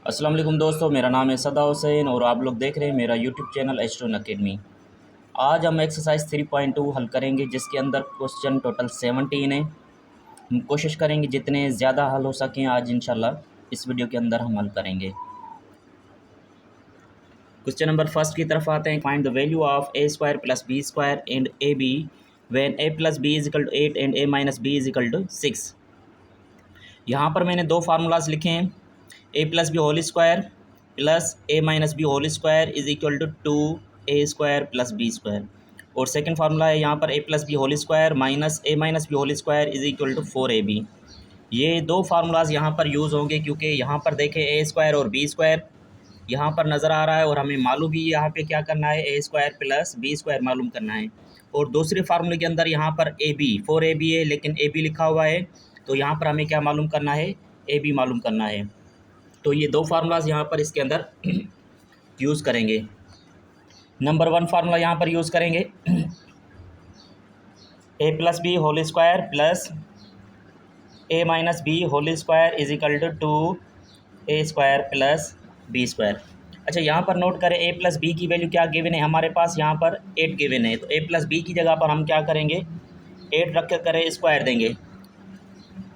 अस्सलाम वालेकुम दोस्तों, मेरा नाम है सदा हुसैन और आप लोग देख रहे हैं मेरा यूट्यूब चैनल एस्ट्रोन अकेडमी। आज हम एक्सरसाइज 3.2 हल करेंगे जिसके अंदर क्वेश्चन टोटल 17 है। हम कोशिश करेंगे जितने ज़्यादा हल हो सकें आज इंशाल्लाह इस वीडियो के अंदर हम हल करेंगे। क्वेश्चन नंबर फर्स्ट की तरफ आते हैं। Find the value of a square plus B square and A b when a plus b is equal to 8 and a minus b is equal to 6। यहाँ पर मैंने दो फार्मूलाज लिखे हैं। A plus B whole square plus a minus B whole square is equal to 2 a square plus B square, और second formula है यहाँ पर a plus B whole square minus a minus B whole square is equal to 4ab। ये दो formulas यहाँ पर use होंगे क्योंकि यहाँ पर देखें ए स्क्वायर और बी स्क्वायर यहाँ पर नज़र आ रहा है और हमें मालूम भी यहाँ पे क्या करना है, a square plus B square मालूम करना है। और दूसरे फार्मूले के अंदर यहाँ पर ए बी 4ab है लेकिन ए बी लिखा हुआ है, तो यहाँ पर हमें क्या मालूम करना है, ए बी मालूम करना है। तो ये दो फार्मूलाज यहाँ पर इसके अंदर यूज़ करेंगे। नंबर वन फार्मूला यहाँ पर यूज़ करेंगे ए plus B whole square plus a minus B whole square is equal to 2 a square plus B square. अच्छा, यहाँ पर नोट करें ए प्लस बी की वैल्यू क्या गिवन है हमारे पास, यहाँ पर 8 गिवन है, तो ए प्लस बी की जगह पर हम क्या करेंगे, 8 रख कर करें स्क्वायर देंगे।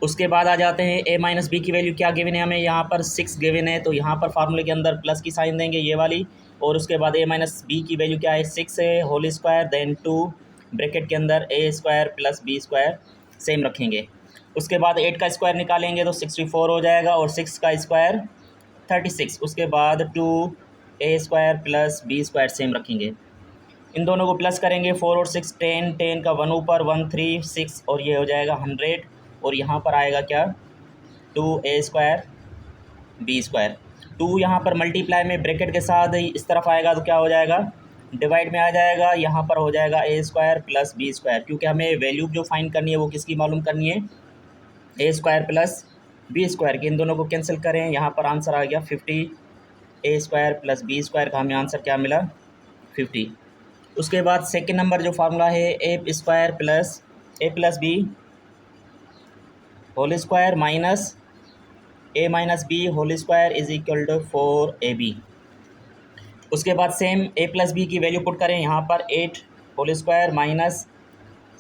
उसके बाद आ जाते हैं ए माइनस बी की वैल्यू क्या गिवन है हमें, यहाँ पर 6 गिवन है, तो यहाँ पर फार्मूले के अंदर प्लस की साइन देंगे ये वाली, और उसके बाद ए माइनस बी की वैल्यू क्या है 6 है होल स्क्वायर देन 2 ब्रैकेट के अंदर a square plus B square same रखेंगे। उसके बाद 8 का स्क्वायर निकालेंगे तो 64 हो जाएगा और 6 का स्क्वायर 36। उसके बाद 2 a square plus B square same रखेंगे। इन दोनों को प्लस करेंगे, 4 और 6 10, 10 का 1 ऊपर 1 3 6 और ये हो जाएगा 100, और यहाँ पर आएगा क्या 2 ए स्क्वायर बी स्क्वायर। 2 यहाँ पर मल्टीप्लाई में ब्रैकेट के साथ इस तरफ आएगा तो क्या हो जाएगा, डिवाइड में आ जाएगा, यहाँ पर हो जाएगा a square plus B square, क्योंकि हमें वैल्यू जो फाइंड करनी है वो किसकी मालूम करनी है, a square plus B square की। इन दोनों को कैंसिल करें, यहाँ पर आंसर आ गया 50। ए स्क्वायर प्लस बी स्क्वायर का हमें आंसर क्या मिला 50। उसके बाद सेकंड नंबर जो फार्मूला है a square plus a plus B whole square minus a minus B whole square is equal to 4ab। उसके बाद सेम ए प्लस बी की वैल्यू पुट करें, यहाँ पर 8 whole square minus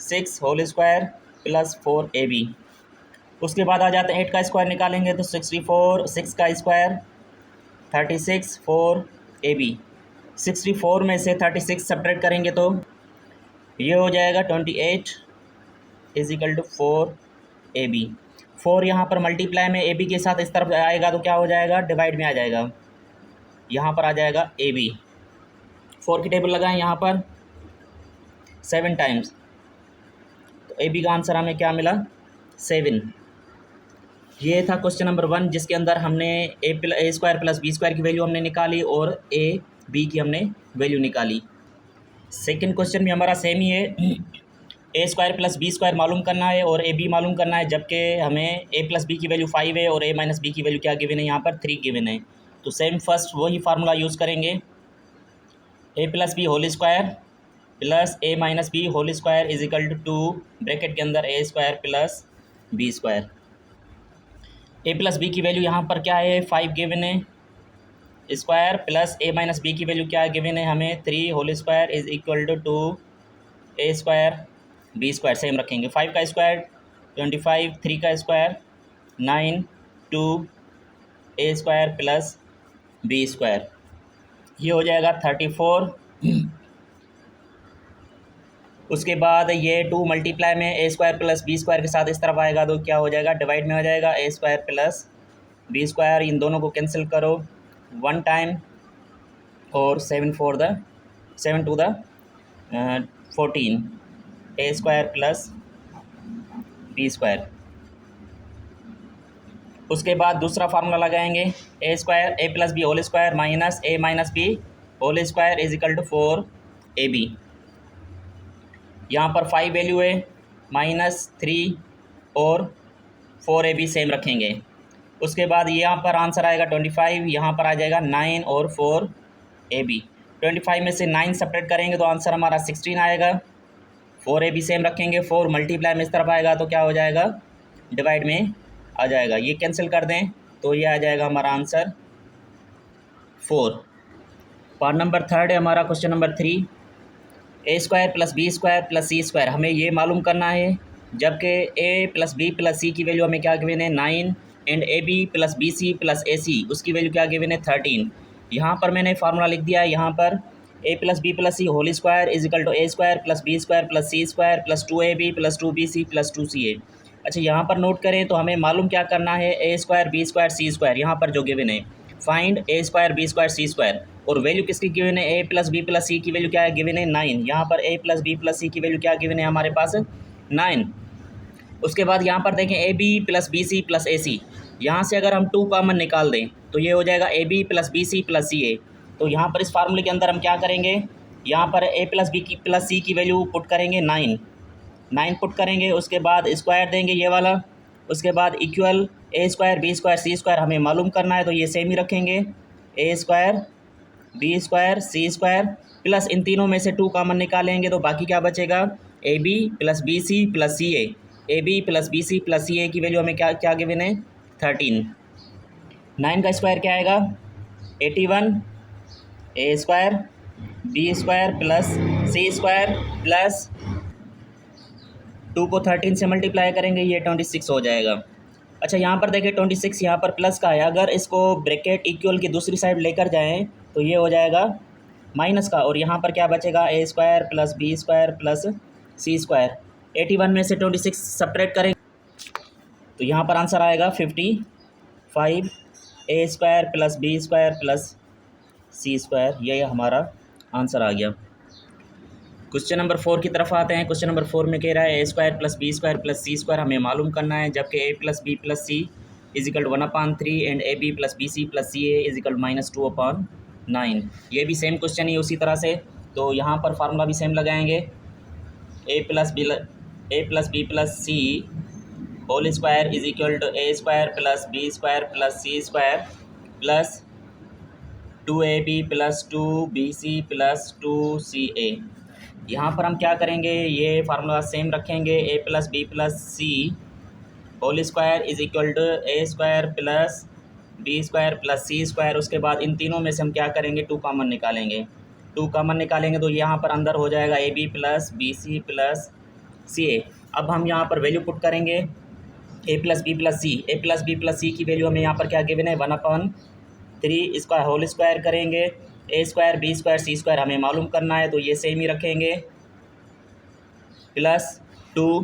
6 whole square plus 4ab। उसके बाद आ जाते हैं 8 का स्क्वायर निकालेंगे तो 64, 6 का स्क्वायर 36 4ab। 64 में से 36 सब्ट्रैक्ट करेंगे तो ये हो जाएगा 28 इज इक्वल टू 4ab। 4 यहाँ पर मल्टीप्लाई में ए बी के साथ इस तरफ आएगा तो क्या हो जाएगा, डिवाइड में आ जाएगा, यहाँ पर आ जाएगा ए बी। 4 की टेबल लगाएं यहाँ पर 7 टाइम्स, तो ए बी का आंसर हमें क्या मिला 7। ये था क्वेश्चन नंबर 1 जिसके अंदर हमने ए स्क्वायर प्लस बी स्क्वायर की वैल्यू हमने निकाली और ए बी की हमने वैल्यू निकाली। सेकंड क्वेश्चन भी हमारा सेम ही है, a square plus B square मालूम करना है और ए बी मालूम करना है, जबकि हमें ए प्लस बी की वैल्यू 5 है और ए माइनस बी की वैल्यू क्या गिवन है, यहाँ पर 3 गिवन है। तो सेम फर्स्ट वही फार्मूला यूज़ करेंगे, ए plus B whole square plus a minus B whole square is equal to 2 bracket के अंदर a square plus B square. A plus b की वैल्यू यहाँ पर क्या है 5 गिवन है square plus a minus b की वैल्यू क्या गिवन है हमें 3 whole square is equal to 2 a square B square same रखेंगे। 5 का स्क्वायर 25, 3 का square 9, 2 a square plus B square, ये हो जाएगा 34। उसके बाद ये 2 मल्टीप्लाई में ए स्क्वायर प्लस बी स्क्वायर के साथ इस तरफ आएगा तो क्या हो जाएगा, डिवाइड में हो जाएगा, a square plus B square. इन दोनों को कैंसिल करो 1 टाइम और 7 to the 14 a square plus B square. उसके बाद दूसरा फार्मूला लगाएंगे, a square a plus B whole square minus a minus B whole square is equal to 4ab। यहाँ पर 5 वैल्यू है -3 और 4ab सेम रखेंगे। उसके बाद यहाँ पर आंसर आएगा 25, यहाँ पर आ जाएगा 9 और 4ab। 25 में से 9 सब्ट्रैक्ट करेंगे तो आंसर हमारा 16 आएगा। 4ab सेम रखेंगे, 4 मल्टीप्लाई में इस तरफ आएगा तो क्या हो जाएगा, डिवाइड में आ जाएगा, ये कैंसिल कर दें तो ये आ जाएगा हमारा आंसर 4। पार्ट नंबर थर्ड है हमारा question number 3, a square plus B square plus C square हमें ये मालूम करना है, जबकि a plus B plus c की वैल्यू हमें क्या गिवन है 9 and A B plus B C plus a c उसकी वैल्यू क्या गिवन है 13। यहाँ पर मैंने फार्मूला लिख दिया है, यहाँ पर a plus B plus C whole square is equal to a square plus B square plus C square plus 2ab plus 2bc plus 2ca। अच्छा, यहाँ पर नोट करें तो हमें मालूम क्या करना है, a square B square C square यहाँ पर जो गिवन है, फाइंड ए square B square C square. और वैल्यू किसकी गिवन है, a plus B plus c की वैल्यू क्या है गिवन है 9। यहाँ पर a plus B plus c की वैल्यू क्या गिवन है हमारे पास 9। उसके बाद यहाँ पर देखें a B plus B C plus a c, यहाँ से अगर हम 2 कॉमन निकाल दें तो ये हो जाएगा A B plus B C plus C a. तो यहाँ पर इस फार्मूले के अंदर हम क्या करेंगे, यहाँ पर ए प्लस बी की प्लस सी की वैल्यू पुट करेंगे 9 पुट करेंगे, उसके बाद स्क्वायर देंगे ये वाला, उसके बाद इक्वल ए square B square C square हमें मालूम करना है तो ये सेम ही रखेंगे, a square B square C square plus इन तीनों में से 2 कॉमन निकालेंगे तो बाकी क्या बचेगा, A B plus B C plus C A B plus B C plus सी ए की वैल्यू हमें क्या क्या गिवन है 13। 9 का स्क्वायर क्या आएगा 81, ए स्क्वायर बी स्क्वायर प्लस सी स्क्वायर प्लस 2 को 13 से मल्टीप्लाई करेंगे ये 26 हो जाएगा। अच्छा, यहाँ पर देखिए 26 यहाँ पर प्लस का है, अगर इसको ब्रैकेट इक्वल की दूसरी साइड लेकर जाएं तो ये हो जाएगा माइनस का, और यहाँ पर क्या बचेगा a square plus B square plus C square. 81 में से 26 सब्ट्रैक्ट करेंगे तो यहाँ पर आंसर आएगा 55 a square plus B square plus C square, ये हमारा आंसर आ गया। क्वेश्चन नंबर 4 की तरफ आते हैं। क्वेश्चन नंबर 4 में कह रहा है a square plus B square plus C square हमें मालूम करना है, जबकि a plus B plus c is equal 1/3 and A B plus B C plus C a is equal -2/9। ये भी सेम क्वेश्चन ही उसी तरह से, तो यहाँ पर फार्मूला भी सेम लगाएंगे, a plus B plus C whole square is equal to a square plus B square plus C square plus 2ab plus 2bc plus 2ca। यहाँ पर हम क्या करेंगे, ये फार्मूला सेम रखेंगे, a plus B plus C whole square is equal to a square plus B square plus C square. उसके बाद इन तीनों में से हम क्या करेंगे 2 कॉमन निकालेंगे, 2 कॉमन निकालेंगे तो यहाँ पर अंदर हो जाएगा A B plus B C plus C a. अब हम यहाँ पर वैल्यू पुट करेंगे ए plus B plus C, a plus B plus c की वैल्यू हमें यहाँ पर क्या गिवन है 1/3, इसका होल स्क्वायर करेंगे, ए square B square C square हमें मालूम करना है तो ये सेम ही रखेंगे प्लस 2।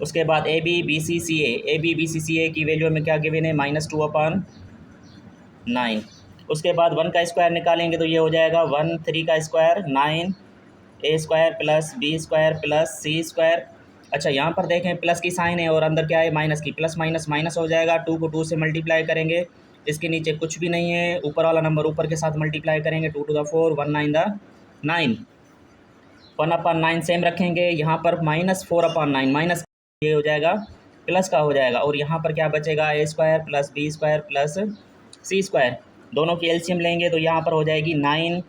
उसके बाद a b b c c A b b c c ए की वैल्यू हमें क्या गिवन है -2/9। उसके बाद 1 का स्क्वायर निकालेंगे तो ये हो जाएगा 1, 3 का square 9 a square plus B square plus C square. अच्छा, यहाँ पर देखें प्लस की साइन है और अंदर क्या है माइनस की, प्लस माइनस माइनस हो जाएगा, 2 को 2 से मल्टीप्लाई करेंगे, इसके नीचे कुछ भी नहीं है, ऊपर वाला नंबर ऊपर के साथ मल्टीप्लाई करेंगे, 2 to the 4 1 9 the 9, 1/9 सेम रखेंगे, यहाँ पर -4/9 माइनस ये हो जाएगा प्लस का हो जाएगा, और यहाँ पर क्या बचेगा a square plus B square plus C square. दोनों की एलसीएम लेंगे तो यहाँ पर हो जाएगी 9,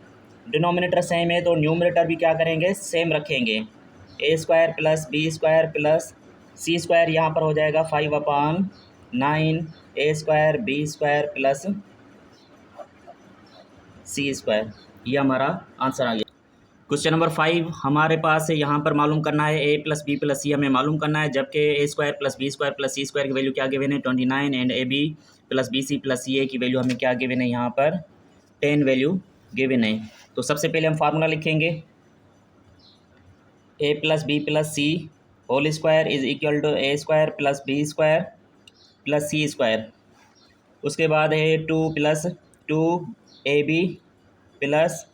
डिनोमिनेटर सेम है तो न्यूमरेटर भी क्या करेंगे सेम रखेंगे, a square plus B square plus C square यहाँ पर हो जाएगा 5/9 a square B square plus C square. ये हमारा आंसर आ गया। क्वेश्चन नंबर 5 हमारे पास है, यहाँ पर मालूम करना है a plus B plus c हमें मालूम करना है, जबकि a square plus B square plus C square की वैल्यू क्या गिवन है 29 and A B plus B C plus सी ए की वैल्यू हमें क्या गिवन है यहाँ पर 10 वैल्यू गिवन है। तो सबसे पहले हम फार्मूला लिखेंगे, a plus B plus C whole square is equal to a square plus B square plus C square. उसके बाद है 2 plus 2ab plus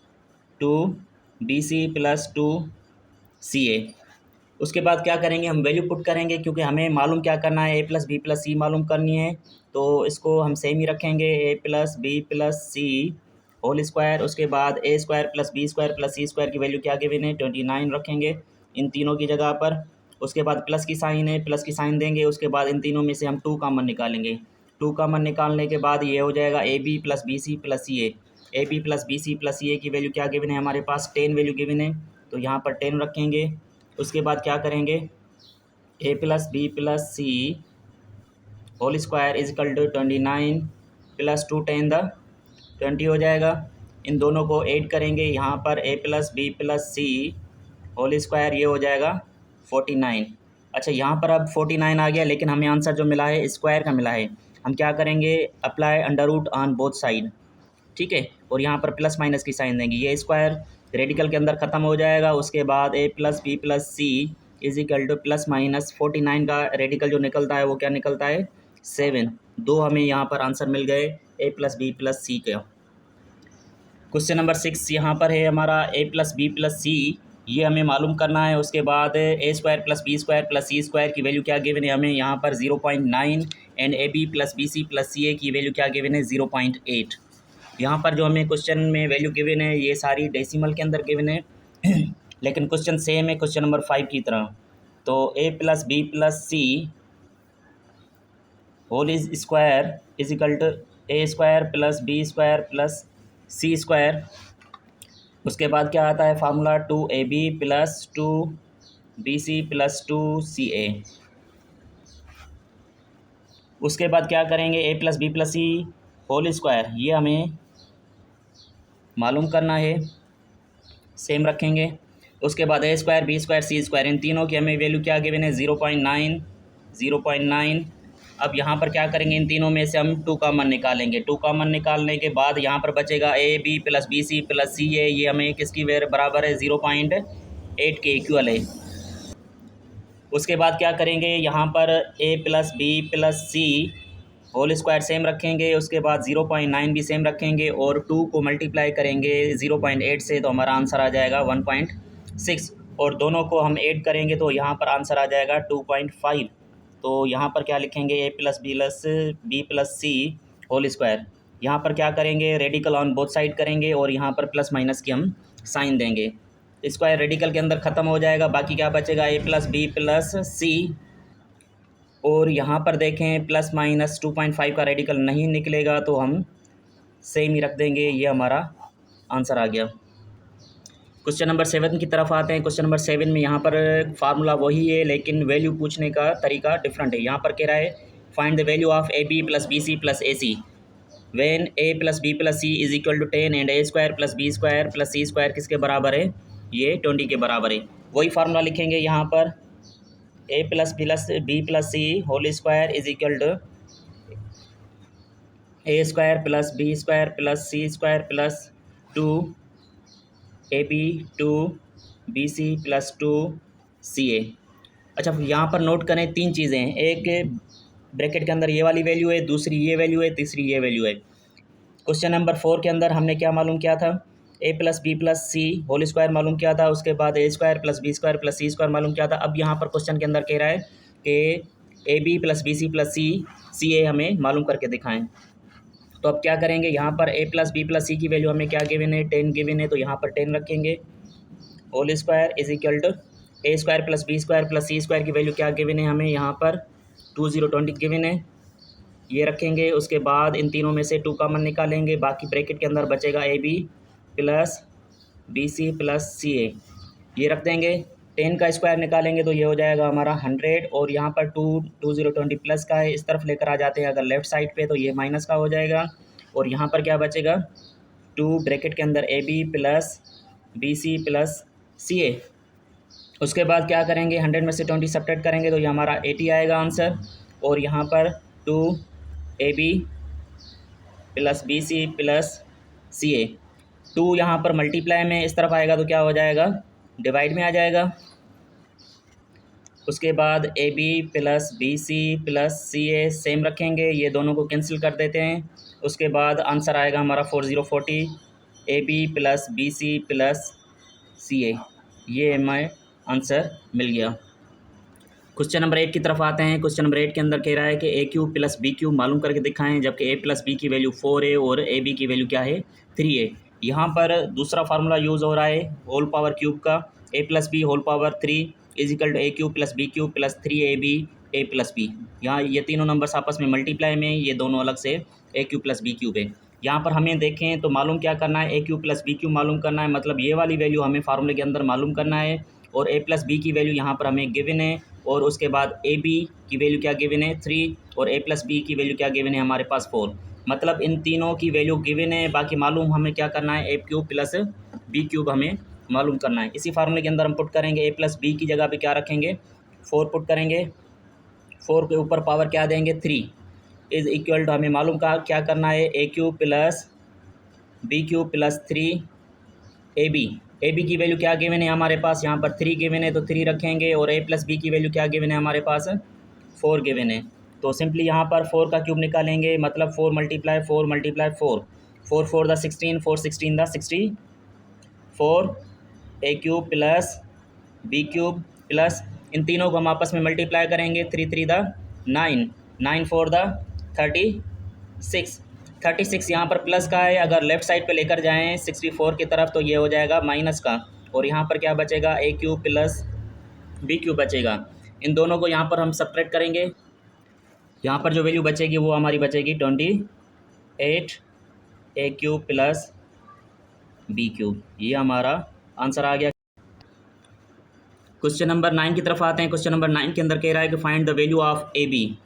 2bc plus 2ca। उसके बाद क्या करेंगे हम वैल्यू पुट करेंगे, क्योंकि हमें मालूम क्या करना है a plus B plus c मालूम करनी है, तो इसको हम सेम ही रखेंगे, a plus B plus C whole square. उसके बाद ए square plus B square plus सी स्क्वायर की वैल्यू क्या गिवन है 29 रखेंगे इन तीनों की जगह पर। उसके बाद प्लस की साइन है, प्लस की साइन देंगे, उसके बाद इन तीनों में से हम 2 कॉमन निकालेंगे, 2 कॉमन निकालने के बाद ये हो जाएगा A B plus B C plus C A B plus B C plus सी ए की वैल्यू क्या गिवन है हमारे पास 10 वैल्यू गिवन है, तो यहाँ पर 10 रखेंगे। उसके बाद क्या करेंगे, ए plus B plus C whole square is equal to 29 plus 2 10 द 20 हो जाएगा। इन दोनों को ऐड करेंगे यहाँ पर a plus B plus C whole square, ये हो जाएगा 49। अच्छा यहाँ पर अब 49 आ गया, लेकिन हमें आंसर जो मिला है स्क्वायर का मिला है। हम क्या करेंगे, apply under root on both side, ठीक है, और यहाँ पर प्लस माइनस की साइन देंगे। ये स्क्वायर रेडिकल के अंदर ख़त्म हो जाएगा। उसके बाद a plus B plus c is equal to plus minus 49 का रेडिकल जो निकलता है वो क्या निकलता है 7। दो हमें यहाँ पर आंसर मिल गए a plus B plus C का। क्वेश्चन नंबर 6 यहाँ पर है हमारा a plus B plus C, ये हमें मालूम करना है। उसके बाद ए square plus B square plus सी स्क्वायर की वैल्यू क्या गिवन है हमें यहाँ पर 0.9 and A B plus B C plus सी ए की वैल्यू क्या गिवन है 0.8। यहाँ पर जो हमें क्वेश्चन में वैल्यू गिवन है ये सारी डेसिमल के अंदर गिवन है लेकिन क्वेश्चन सेम है क्वेश्चन नंबर 5 की तरह। तो a plus B plus C whole is square is equal to a square plus B square plus C square. उसके बाद क्या आता है formula 2ab plus 2bc plus 2ca। उसके बाद क्या करेंगे a plus B plus C whole square, ये हमें मालूम करना है, सेम रखेंगे। उसके बाद a square B square C square, इन तीनों की हमें वैल्यू क्या गिवन है 0.9। अब यहाँ पर क्या करेंगे, इन तीनों में से हम 2 कॉमन निकालेंगे। 2 कॉमन निकालने के बाद यहाँ पर बचेगा a b plus B C plus C A, ये हमें किसकी बराबर है 0.8 के इक्वल है। उसके बाद क्या करेंगे, यहाँ पर a plus B plus C whole square same रखेंगे। उसके बाद 0.9 भी सेम रखेंगे और 2 को मल्टीप्लाई करेंगे 0.8 से, तो हमारा आंसर आ जाएगा 1.6 और दोनों को हम ऐड करेंगे तो यहाँ पर आंसर आ जाएगा 2.5। तो यहाँ पर क्या लिखेंगे a plus B plus C whole square, यहाँ पर क्या करेंगे रेडिकल ऑन बोथ साइड करेंगे और यहाँ पर प्लस माइनस की हम साइन देंगे। स्क्वायर रेडिकल के अंदर ख़त्म हो जाएगा, बाकी क्या बचेगा a प्लस बी प्लस सी और यहाँ पर देखें प्लस माइनस 2.5 का रेडिकल नहीं निकलेगा तो हम सेम ही रख देंगे। ये हमारा आंसर आ गया। क्वेश्चन नंबर 7 की तरफ आते हैं। क्वेश्चन नंबर 7 में यहाँ पर फार्मूला वही है लेकिन वैल्यू पूछने का तरीका डिफरेंट है। यहाँ पर कह रहा है find the value of a B plus B C plus a c when a plus B plus c is equal to 10 and a square plus B square plus C square किसके बराबर है, ये 20 के बराबर है। वही फार्मूला लिखेंगे यहाँ पर a plus B plus C whole square is equal to a square plus B square plus C square plus 2ab 2bc plus 2ca। अच्छा यहाँ पर नोट करें 3 चीज़ें हैं, एक ब्रैकेट के अंदर ये वाली वैल्यू है, दूसरी ये वैल्यू है, तीसरी ये वैल्यू है। क्वेश्चन नंबर 4 के अंदर हमने क्या मालूम किया था, a plus B plus C whole square मालूम किया था। उसके बाद a square plus B square plus C square मालूम किया था। अब यहाँ पर क्वेश्चन के अंदर कह रहा है कि A B plus B C plus C A हमें मालूम करके दिखाएं। तो अब क्या करेंगे, यहाँ पर a plus B plus c की वैल्यू हमें क्या गिवन है 10 गिवन है, तो यहाँ पर 10 रखेंगे। Whole square is equal to a square plus B square plus C square की वैल्यू क्या गिवन है हमें यहाँ पर 20 गिवन है, ये रखेंगे। उसके बाद इन तीनों में से 2 कॉमन निकालेंगे, बाकी ब्रैकेट के अंदर बचेगा A B plus B C plus C A, ये रख देंगे। 10 का स्क्वायर निकालेंगे तो ये हो जाएगा हमारा 100 और यहाँ पर 20 प्लस का है, इस तरफ लेकर आ जाते हैं अगर लेफ़्ट साइड पे तो ये माइनस का हो जाएगा और यहाँ पर क्या बचेगा 2 ब्रैकेट के अंदर A B plus B C plus C A. उसके बाद क्या करेंगे 100 में से 20 सब्ट्रैक्ट करेंगे तो ये हमारा 80 आएगा आंसर और यहाँ पर 2ab plus B C plus C A, 2 यहाँ पर मल्टीप्लाई में इस तरफ आएगा तो क्या हो जाएगा डिवाइड में आ जाएगा। उसके बाद a B plus B C plus C a same रखेंगे, ये दोनों को कैंसिल कर देते हैं। उसके बाद आंसर आएगा हमारा 4040 A B plus B C plus C A, ये हमें आंसर मिल गया। क्वेश्चन नंबर 8 की तरफ आते हैं। क्वेश्चन नंबर 8 के अंदर कह रहा है कि ए क्यूब प्लस बी क्यूब मालूम करके दिखाएं, जबकि ए प्लस बी की वैल्यू 4 है और ए बी की वैल्यू क्या है 3 है। यहाँ पर दूसरा फार्मूला यूज़ हो रहा है होल पावर क्यूब का, A plus B whole power 3 is equal to A cube plus B cube plus 3ab A plus B. यहाँ ये तीनों नंबर्स आपस में मल्टीप्लाई में, ये दोनों अलग से ए क्यूब प्लस बी क्यूब है। यहाँ पर हमें देखें तो मालूम क्या करना है, A cube plus B cube मालूम करना है, मतलब ये वाली वैल्यू हमें फार्मूले के अंदर मालूम करना है और ए प्लस बी की वैल्यू यहाँ पर हमें गिवन है और उसके बाद ए बी की वैल्यू क्या गिवन है 3 और ए प्लस बी की वैल्यू क्या गिवन है हमारे पास 4। मतलब इन तीनों की वैल्यू गिवन है, बाकी मालूम हमें क्या करना है, A cube plus B cube हमें मालूम करना है। इसी फार्मूले के अंदर हम पुट करेंगे, ए प्लस बी की जगह पे क्या रखेंगे, 4 पुट करेंगे, 4 के ऊपर पावर क्या देंगे 3 इज़ इक्वल टू हमें मालूम का क्या करना है, A cube plus B cube plus 3 A B की वैल्यू क्या गिवन है हमारे पास, यहाँ पर 3 गिवन है तो 3 रखेंगे, और ए प्लस बी की वैल्यू क्या गिवन है हमारे पास 4 गिवन है। तो सिंपली यहाँ पर 4 का क्यूब निकालेंगे, मतलब 4 मल्टीप्लाई 4 मल्टीप्लाई 4, 4 4 द 16, 4 16 द 64, A cube plus B cube plus इन तीनों को हम आपस में मल्टीप्लाई करेंगे, 3 3 द 9, 9 4 द 36, 36 यहाँ पर प्लस का है, अगर लेफ़्ट साइड पे लेकर जाएं 64 की तरफ तो ये हो जाएगा माइनस का, और यहाँ पर क्या बचेगा, ए क्यूब प्लस बी क्यूब बचेगा। इन दोनों को यहाँ पर हम सब्ट्रैक्ट करेंगे, यहाँ पर जो वैल्यू बचेगी वो हमारी बचेगी 28 ए क्यूब प्लस बी क्यूब। ये हमारा आंसर आ गया। क्वेश्चन नंबर 9 की तरफ आते हैं। क्वेश्चन नंबर 9 के अंदर कह रहा है कि find the value of a b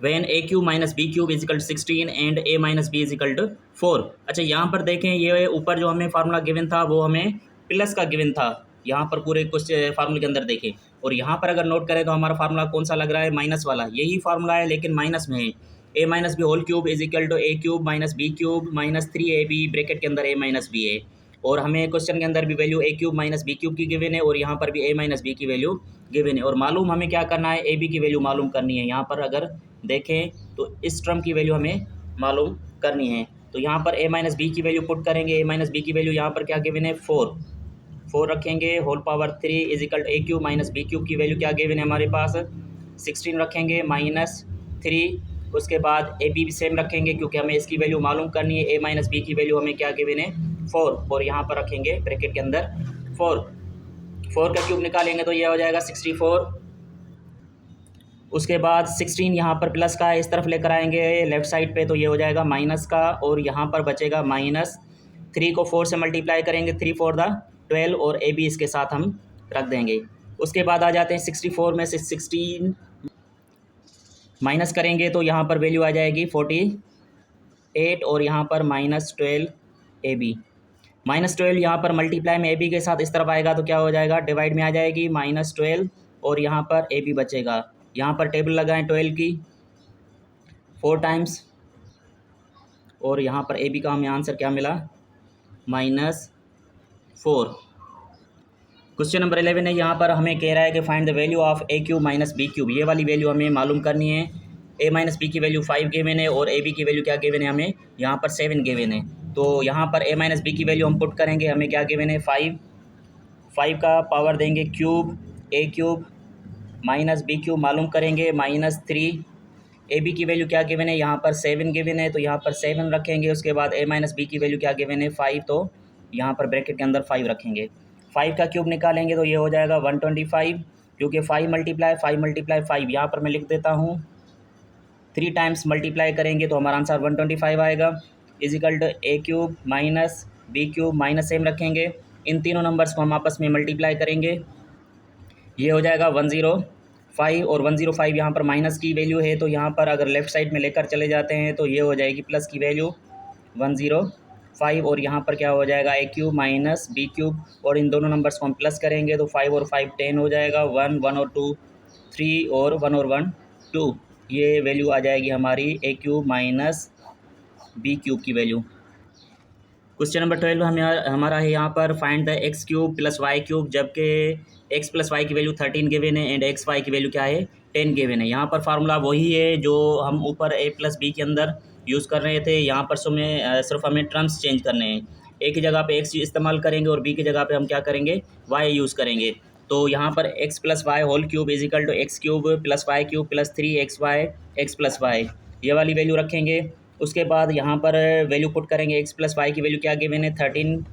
when a cube minus B cube is equal to 16 and a minus b is equal to 4। अच्छा, यहाँ पर देखें, ये ऊपर जो हमें फार्मूला गिवन था वो हमें प्लस का गिवन था, यहाँ पर पूरे क्वेश्चन फार्मूले के अंदर देखें, और यहाँ पर अगर नोट करें तो हमारा फार्मूला कौन सा लग रहा है, माइनस वाला। यही फार्मूला है लेकिन माइनस में है, ए minus B whole cube is equal to A cube minus B cube minus 3ab bracket के अंदर ए माइनस बी है, और हमें क्वेश्चन के अंदर भी वैल्यू ए क्यूब माइनस बी क्यूब की गिवन है, और यहाँ पर भी ए माइनस बी की वैल्यू गिवन है, और मालूम हमें क्या करना है, ए बी की वैल्यू मालूम करनी है। यहाँ पर अगर देखें तो इस टर्म की वैल्यू हमें मालूम करनी है, तो यहाँ पर ए माइनस बी की वैल्यू पुट करेंगे, ए माइनस बी की वैल्यू यहाँ पर क्या गिवन है 4 रखेंगे, whole power 3 is equal to A cube minus B cube की वैल्यू क्या गिवन है हमारे पास 16 रखेंगे माइनस 3, उसके बाद ए बी भी सेम रखेंगे क्योंकि हमें इसकी वैल्यू मालूम करनी है, ए माइनस बी की वैल्यू हमें क्या गिवन है 4, और यहाँ पर रखेंगे ब्रैकेट के अंदर 4 का क्यूब निकालेंगे तो ये हो जाएगा 64, उसके बाद 16 यहाँ पर प्लस का इस तरफ लेकर आएंगे लेफ़्ट साइड पे तो ये हो जाएगा माइनस का, और यहाँ पर बचेगा माइनस 3 को 4 से मल्टीप्लाई करेंगे, 3 4 द 12, और ए बी इसके साथ हम रख देंगे। उसके बाद आ जाते हैं 64 में से 16 माइनस करेंगे तो यहाँ पर वैल्यू आ जाएगी 48, और यहाँ पर -12 ए बी, -12 यहाँ पर मल्टीप्लाई में ए बी के साथ इस तरफ आएगा तो क्या हो जाएगा, डिवाइड में आ जाएगी -12, और यहाँ पर ए बी बचेगा। यहाँ पर टेबल लगाएं 12 की 4 टाइम्स, और यहाँ पर ए बी का हमें आंसर क्या मिला -4। क्वेश्चन नंबर 11 है, यहाँ पर हमें कह रहा है कि find the value of a cube minus B cube. ये वाली वैल्यू हमें मालूम करनी है। ए माइनस बी की वैल्यू 5 गिवन है, और ए बी की वैल्यू क्या गिवन है हमें यहाँ पर 7 गिवन है। तो यहाँ पर ए माइनस बी की वैल्यू हम पुट करेंगे, हमें क्या गिवन है 5 का पावर देंगे क्यूब, ए क्यूब माइनस बी क्यूब मालूम करेंगे -3, ए बी की वैल्यू क्या गिवन है यहाँ पर 7 गिवन है तो यहाँ पर 7 रखेंगे, उसके बाद ए माइनस बी की वैल्यू क्या गिवन है 5, तो यहाँ पर ब्रैकेट के अंदर 5 रखेंगे। 5 का क्यूब निकालेंगे तो ये हो जाएगा 125, क्योंकि 5 मल्टीप्लाई 5 यहाँ पर मैं लिख देता हूँ, 3 टाइम्स मल्टीप्लाई करेंगे तो हमारा आंसर 125 आएगा, is equal to A cube minus B cube minus same रखेंगे। इन तीनों नंबर्स को हम आपस में मल्टीप्लाई करेंगे, ये हो जाएगा 105, और 105 यहाँ पर माइनस की वैल्यू है तो यहाँ पर अगर लेफ़्ट साइड में लेकर चले जाते हैं तो ये हो जाएगी प्लस की वैल्यू 105, और यहाँ पर क्या हो जाएगा ए क्यूब माइनस बी क्यूब, और इन दोनों नंबर्स को हम प्लस करेंगे तो 5 और 5 10 हो जाएगा, 1 1 और 2 3, और 1 और 1 2, ये वैल्यू आ जाएगी हमारी a cube minus B cube की वैल्यू। क्वेश्चन नंबर 12 हमारा है यहाँ पर find the x cube plus y cube, जबकि एक्स प्लस वाई की वैल्यू 13 गिवन है एंड एक्स वाई की वैल्यू क्या है 10 गिवन है। यहाँ पर फार्मूला वही है जो हम ऊपर ए प्लस बी के अंदर यूज़ कर रहे थे, यहाँ पर सिर्फ हमें टर्म्स चेंज करने हैं। ए की जगह पे एक्स इस्तेमाल करेंगे और बी की जगह पे हम क्या करेंगे वाई यूज़ करेंगे। तो यहाँ पर x plus y whole cube is equal to x cube plus y cube plus 3xy x plus y, ये वाली वैल्यू रखेंगे। उसके बाद यहाँ पर वैल्यू पुट करेंगे, एक्स प्लस वाई की वैल्यू क्या गिवन है 13,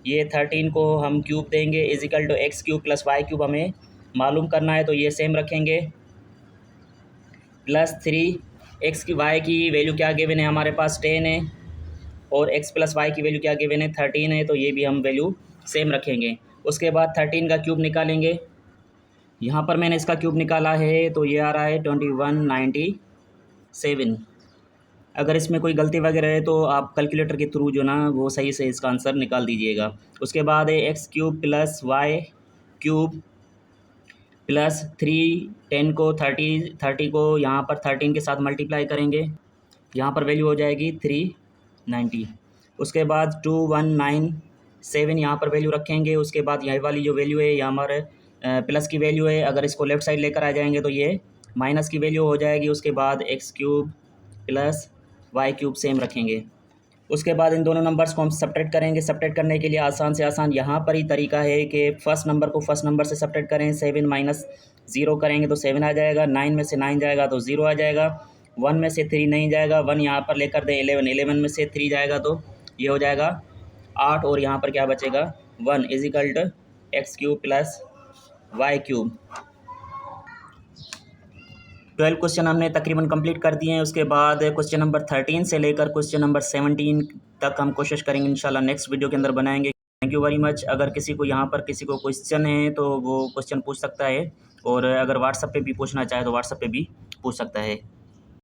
ये 13 को हम क्यूब देंगे is equal to x cube plus y cube हमें मालूम करना है तो ये सेम रखेंगे, प्लस 3 एक्स की वाई की वैल्यू क्या गिवन है हमारे पास 10 है, और एक्स प्लस वाई की वैल्यू क्या गिवन है 13 है तो ये भी हम वैल्यू सेम रखेंगे। उसके बाद 13 का क्यूब निकालेंगे, यहाँ पर मैंने इसका क्यूब निकाला है तो ये आ रहा है 2197। अगर इसमें कोई गलती वगैरह है तो आप कैलकुलेटर के थ्रू जो ना वो सही से इसका आंसर निकाल दीजिएगा। उसके बाद है x cube plus y cube plus 3, 10 को 30 को यहाँ पर 13 के साथ मल्टीप्लाई करेंगे, यहाँ पर वैल्यू हो जाएगी 390। उसके बाद 2197 यहाँ पर वैल्यू रखेंगे। उसके बाद यही वाली जो वैल्यू है यहाँ हमारे प्लस की वैल्यू है, अगर इसको लेफ़्ट साइड लेकर आ जाएंगे तो ये माइनस की वैल्यू हो जाएगी। उसके बाद x cube plus y cube same रखेंगे। उसके बाद इन दोनों नंबर्स को हम सब्ट्रैक्ट करेंगे। सब्ट्रैक्ट करने के लिए आसान से आसान यहाँ पर ही तरीका है कि फर्स्ट नंबर को फर्स्ट नंबर से सब्ट्रैक्ट करें। 7 माइनस 0 करेंगे तो 7 आ जाएगा, 9 में से 9 जाएगा तो 0 आ जाएगा, 1 में से 3 नहीं जाएगा, 1 यहाँ पर लेकर दें 11 में से 3 जाएगा तो ये हो जाएगा 8, और यहाँ पर क्या बचेगा 1 is equal to x cube plus y cube. 12 question हमने तकरीबन कंप्लीट कर दिए हैं। उसके बाद क्वेश्चन नंबर 13 से लेकर क्वेश्चन नंबर 17 तक हम कोशिश करेंगे इंशाल्लाह नेक्स्ट वीडियो के अंदर बनाएंगे। Thank you very much. अगर किसी को यहाँ पर किसी को क्वेश्चन है तो वो क्वेश्चन पूछ सकता है, और अगर व्हाट्सएप पे भी पूछना चाहे तो व्हाट्सएप पे भी पूछ सकता है।